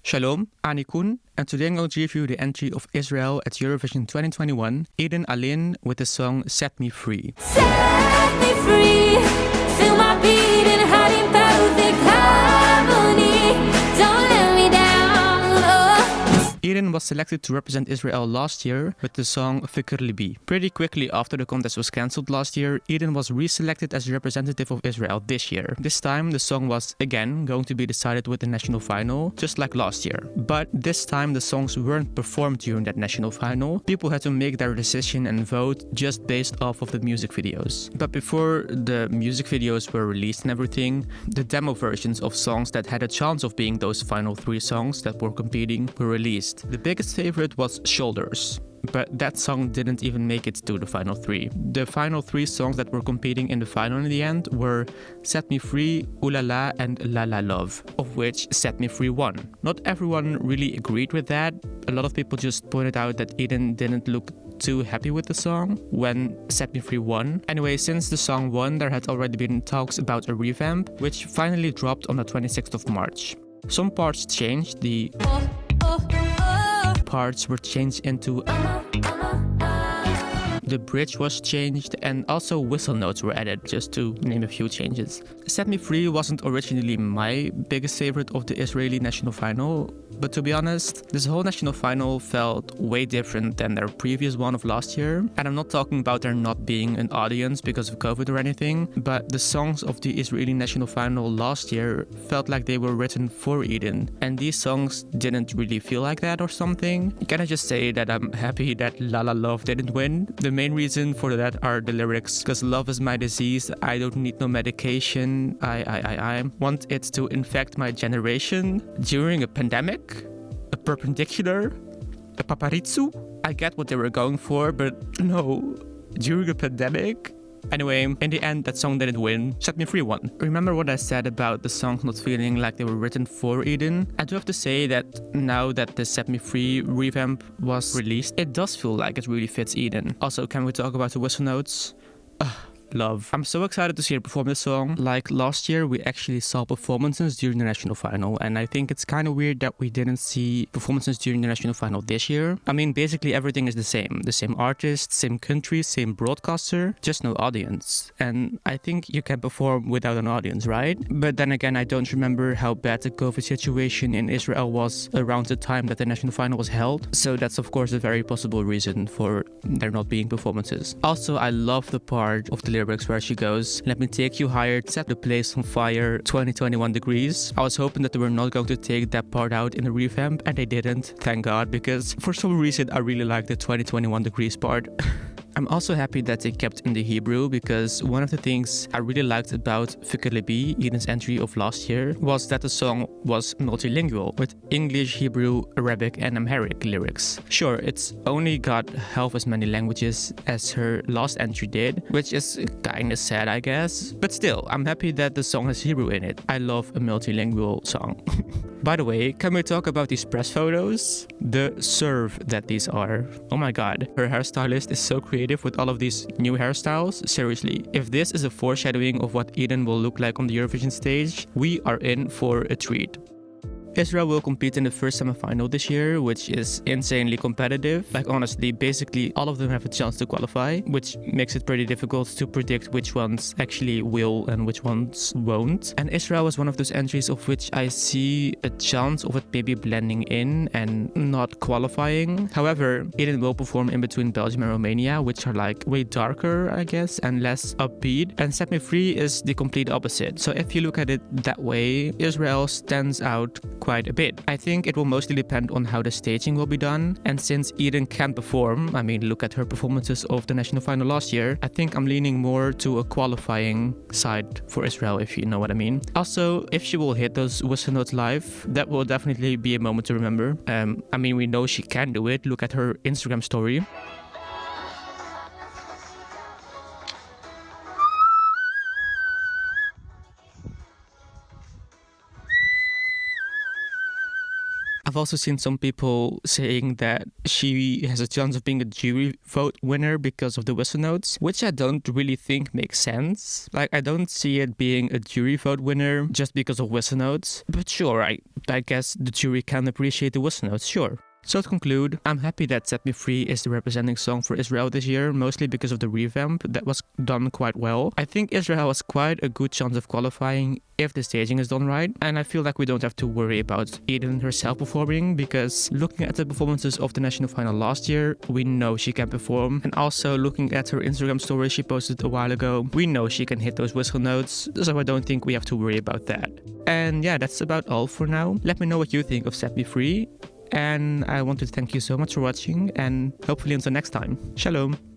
Shalom, I'm Koen, and today I'm going to review the entry of Israel at Eurovision 2021, Eden Alene with the song Set Me Free. Set me free, feel my beat and hiding perfect harmony. Don't let me down, oh. Eden was selected to represent Israel last year with the song Fikr Libi. Pretty quickly after the contest was cancelled last year, Eden was reselected as the representative of Israel this year. This time the song was again going to be decided with the national final, just like last year. But this time the songs weren't performed during that national final. People had to make their decision and vote just based off of the music videos. But before the music videos were released and everything, the demo versions of songs that had a chance of being those final 3 songs that were competing were released. The biggest favorite was Shoulders, but that song didn't even make it to the final 3. The final 3 songs that were competing in the final in the end were Set Me Free, Ooh La La and La La Love, of which Set Me Free won. Not everyone really agreed with that. A lot of people just pointed out that Eden didn't look too happy with the song when Set Me Free won. Anyway, since the song won, there had already been talks about a revamp, which finally dropped on the 26th of March. Some parts changed, the parts were changed into the bridge was changed, and also whistle notes were added, just to name a few changes. Set Me Free wasn't originally my biggest favorite of the Israeli national final, but to be honest, this whole national final felt way different than their previous one of last year. And I'm not talking about there not being an audience because of COVID or anything, but the songs of the Israeli national final last year felt like they were written for Eden, and these songs didn't really feel like that or something. Can I just say that I'm happy that La La Love didn't win? The main reason for that are the lyrics, because love is my disease, I don't need no medication, I want it to infect my generation during a pandemic, a perpendicular, a paparizou. I get what they were going for, but no, during a pandemic? Anyway, in the end, that song didn't win. Set Me Free won. Remember what I said about the songs not feeling like they were written for Eden? I do have to say that now that the Set Me Free revamp was released, it does feel like it really fits Eden. Also, can we talk about the whistle notes? Love. I'm so excited to see her perform this song. Like last year, we actually saw performances during the national final, and I think it's kind of weird that we didn't see performances during the national final this year. I mean, basically everything is the same. The same artist, same country, same broadcaster, just no audience. And I think you can perform without an audience, right? But then again, I don't remember how bad the COVID situation in Israel was around the time that the national final was held. So that's of course a very possible reason for there not being performances. Also, I love the part of the lyrics where she goes, "Let me take you higher, set the place on fire, 2021 degrees." I was hoping that they were not going to take that part out in the revamp, and they didn't, thank God, because for some reason I really like the 2021 degrees part. I'm also happy that they kept in the Hebrew, because one of the things I really liked about Fikr Libi, Eden's entry of last year, was that the song was multilingual with English, Hebrew, Arabic and Amharic lyrics. Sure, it's only got half as many languages as her last entry did, which is kinda sad I guess, but still, I'm happy that the song has Hebrew in it. I love a multilingual song. By the way, can we talk about these press photos? The serve that these are. Oh my god, her hairstylist is so creative with all of these new hairstyles. Seriously, if this is a foreshadowing of what Eden will look like on the Eurovision stage, we are in for a treat. Israel will compete in the first semi-final this year, which is insanely competitive. Like honestly, basically all of them have a chance to qualify, which makes it pretty difficult to predict which ones actually will and which ones won't. And Israel is one of those entries of which I see a chance of it maybe blending in and not qualifying. However, Eden will perform in between Belgium and Romania, which are like way darker, I guess, and less upbeat. And Set Me Free is the complete opposite. So if you look at it that way, Israel stands out quite a bit. I think it will mostly depend on how the staging will be done, and since Eden can perform, I mean look at her performances of the national final last year, I think I'm leaning more to a qualifying side for Israel, if you know what I mean. Also, if she will hit those whistle notes live, that will definitely be a moment to remember. I mean, we know she can do it, look at her Instagram story. I've also seen some people saying that she has a chance of being a jury vote winner because of the whistle notes, which I don't really think makes sense. Like, I don't see it being a jury vote winner just because of whistle notes. But sure, I guess the jury can appreciate the whistle notes, sure. So to conclude, I'm happy that Set Me Free is the representing song for Israel this year, mostly because of the revamp that was done quite well. I think Israel has quite a good chance of qualifying if the staging is done right, and I feel like we don't have to worry about Eden herself performing, because looking at the performances of the national final last year, we know she can perform, and also looking at her Instagram story she posted a while ago, we know she can hit those whistle notes, so I don't think we have to worry about that. And yeah, that's about all for now. Let me know what you think of Set Me Free. And I want to thank you so much for watching, and hopefully until next time. Shalom!